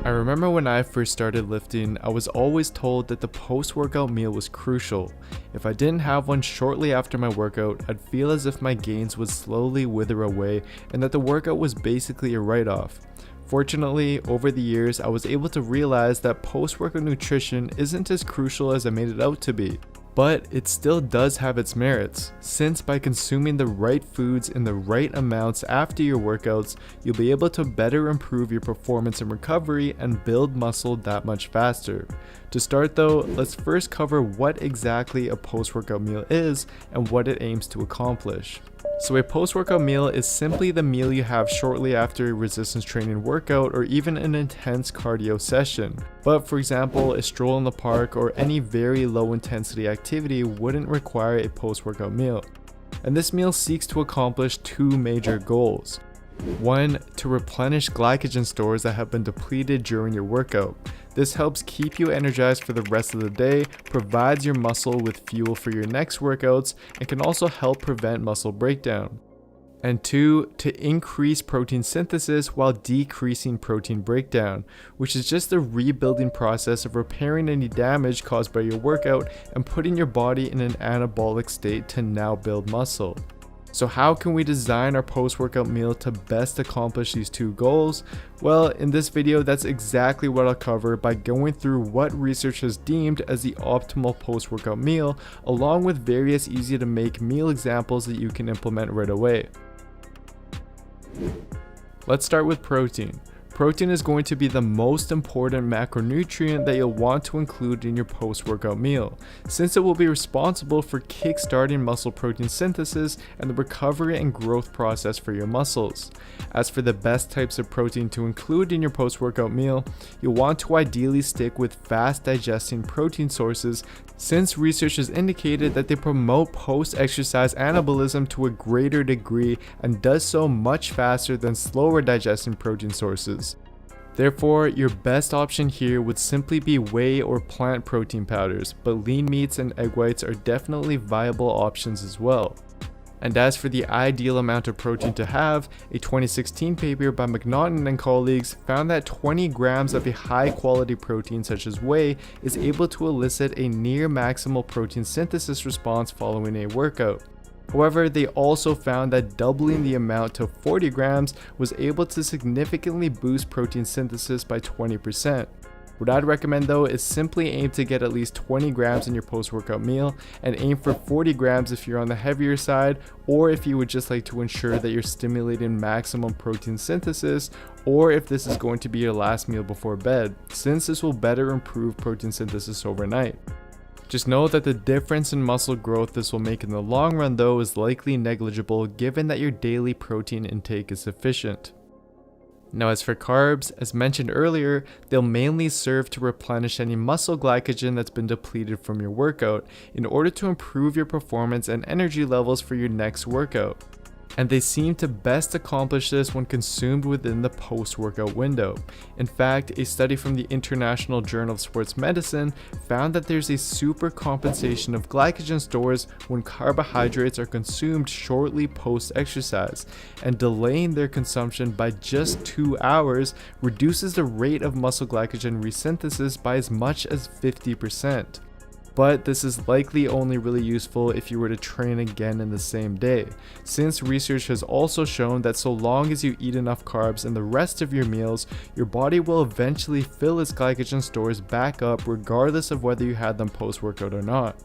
I remember when I first started lifting, I was always told that the post-workout meal was crucial. If I didn't have one shortly after my workout, I'd feel as if my gains would slowly wither away and that the workout was basically a write-off. Fortunately, over the years, I was able to realize that post-workout nutrition isn't as crucial as I made it out to be. But it still does have its merits, since by consuming the right foods in the right amounts after your workouts, you'll be able to better improve your performance and recovery and build muscle that much faster. To start though, let's first cover what exactly a post-workout meal is and what it aims to accomplish. So a post-workout meal is simply the meal you have shortly after a resistance training workout or even an intense cardio session. But for example, a stroll in the park or any very low intensity activity wouldn't require a post-workout meal. And this meal seeks to accomplish two major goals. One, to replenish glycogen stores that have been depleted during your workout. This helps keep you energized for the rest of the day, provides your muscle with fuel for your next workouts, and can also help prevent muscle breakdown. And two, to increase protein synthesis while decreasing protein breakdown, which is just the rebuilding process of repairing any damage caused by your workout and putting your body in an anabolic state to now build muscle. So how can we design our post-workout meal to best accomplish these two goals? Well, in this video, that's exactly what I'll cover by going through what research has deemed as the optimal post-workout meal, along with various easy to make meal examples that you can implement right away. Let's start with protein. Protein is going to be the most important macronutrient that you'll want to include in your post-workout meal, since it will be responsible for kickstarting muscle protein synthesis and the recovery and growth process for your muscles. As for the best types of protein to include in your post-workout meal, you'll want to ideally stick with fast-digesting protein sources, since research has indicated that they promote post-exercise anabolism to a greater degree and does so much faster than slower digesting protein sources. Therefore, your best option here would simply be whey or plant protein powders, but lean meats and egg whites are definitely viable options as well. And as for the ideal amount of protein to have, a 2016 paper by McNaughton and colleagues found that 20 grams of a high quality protein such as whey is able to elicit a near maximal protein synthesis response following a workout. However, they also found that doubling the amount to 40 grams was able to significantly boost protein synthesis by 20%. What I'd recommend though is simply aim to get at least 20 grams in your post-workout meal and aim for 40 grams if you're on the heavier side, or if you would just like to ensure that you're stimulating maximum protein synthesis, or if this is going to be your last meal before bed, since this will better improve protein synthesis overnight. Just know that the difference in muscle growth this will make in the long run though is likely negligible given that your daily protein intake is sufficient. Now as for carbs, as mentioned earlier, they'll mainly serve to replenish any muscle glycogen that's been depleted from your workout in order to improve your performance and energy levels for your next workout. And they seem to best accomplish this when consumed within the post-workout window. In fact, a study from the International Journal of Sports Medicine found that there's a supercompensation of glycogen stores when carbohydrates are consumed shortly post-exercise, and delaying their consumption by just 2 hours reduces the rate of muscle glycogen resynthesis by as much as 50%. But this is likely only really useful if you were to train again in the same day, since research has also shown that so long as you eat enough carbs in the rest of your meals, your body will eventually fill its glycogen stores back up regardless of whether you had them post-workout or not.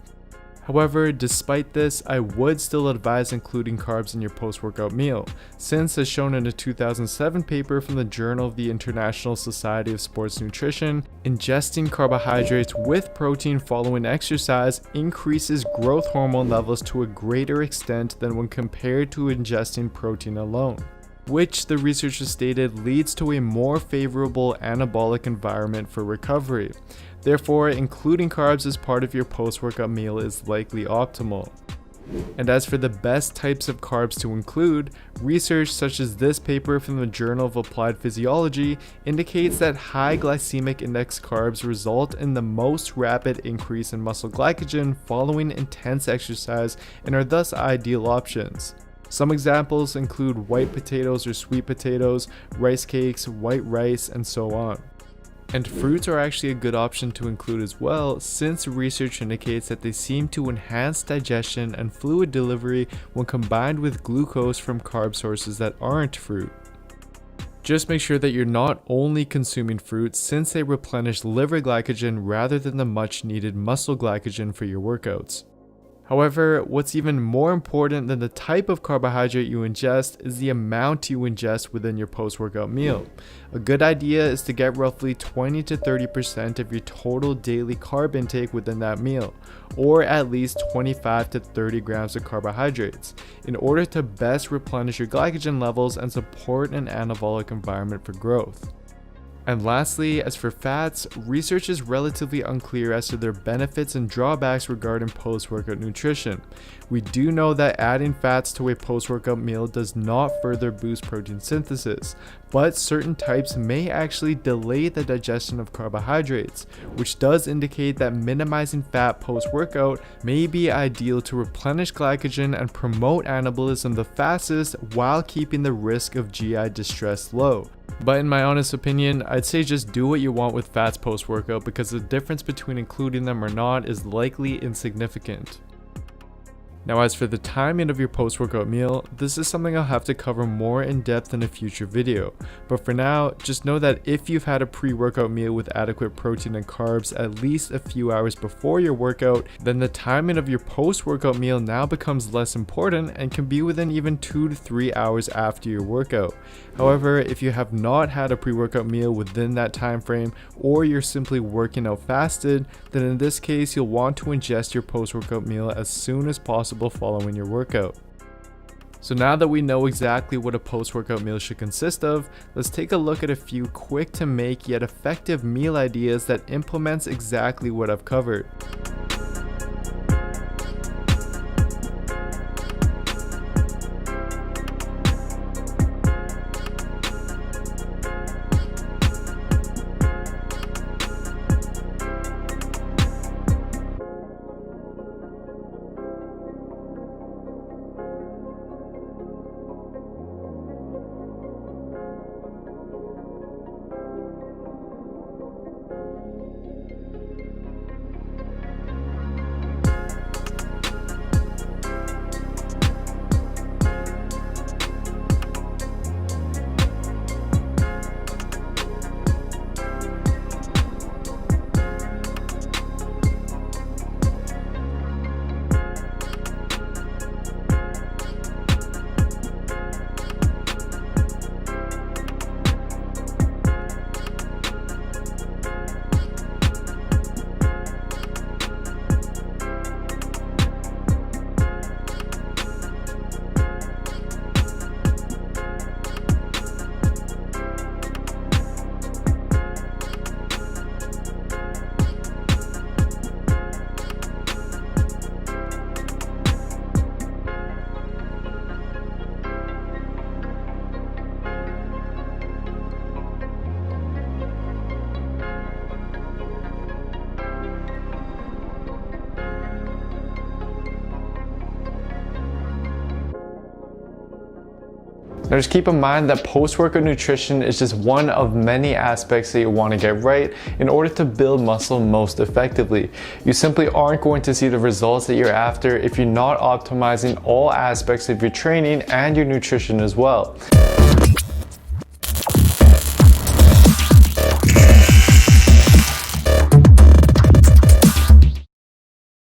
However, despite this, I would still advise including carbs in your post-workout meal, since as shown in a 2007 paper from the Journal of the International Society of Sports Nutrition, ingesting carbohydrates with protein following exercise increases growth hormone levels to a greater extent than when compared to ingesting protein alone, which the researchers stated leads to a more favorable anabolic environment for recovery. Therefore, including carbs as part of your post-workout meal is likely optimal. And as for the best types of carbs to include, research such as this paper from the Journal of Applied Physiology indicates that high glycemic index carbs result in the most rapid increase in muscle glycogen following intense exercise and are thus ideal options. Some examples include white potatoes or sweet potatoes, rice cakes, white rice, and so on. And fruits are actually a good option to include as well, since research indicates that they seem to enhance digestion and fluid delivery when combined with glucose from carb sources that aren't fruit. Just make sure that you're not only consuming fruit, since they replenish liver glycogen rather than the much needed muscle glycogen for your workouts. However, what's even more important than the type of carbohydrate you ingest is the amount you ingest within your post-workout meal. A good idea is to get roughly 20 to 30% of your total daily carb intake within that meal, or at least 25 to 30 grams of carbohydrates, in order to best replenish your glycogen levels and support an anabolic environment for growth. And lastly, as for fats, research is relatively unclear as to their benefits and drawbacks regarding post-workout nutrition. We do know that adding fats to a post-workout meal does not further boost protein synthesis, but certain types may actually delay the digestion of carbohydrates, which does indicate that minimizing fat post-workout may be ideal to replenish glycogen and promote anabolism the fastest while keeping the risk of GI distress low. But in my honest opinion, I'd say just do what you want with fats post-workout, because the difference between including them or not is likely insignificant. Now, as for the timing of your post-workout meal, this is something I'll have to cover more in depth in a future video. But for now, just know that if you've had a pre-workout meal with adequate protein and carbs at least a few hours before your workout, then the timing of your post-workout meal now becomes less important and can be within even 2 to 3 hours after your workout. However, if you have not had a pre-workout meal within that time frame, or you're simply working out fasted, then in this case you'll want to ingest your post-workout meal as soon as possible following your workout. So now that we know exactly what a post-workout meal should consist of, let's take a look at a few quick to make yet effective meal ideas that implements exactly what I've covered. Now just keep in mind that post-workout nutrition is just one of many aspects that you want to get right in order to build muscle most effectively. You simply aren't going to see the results that you're after if you're not optimizing all aspects of your training and your nutrition as well.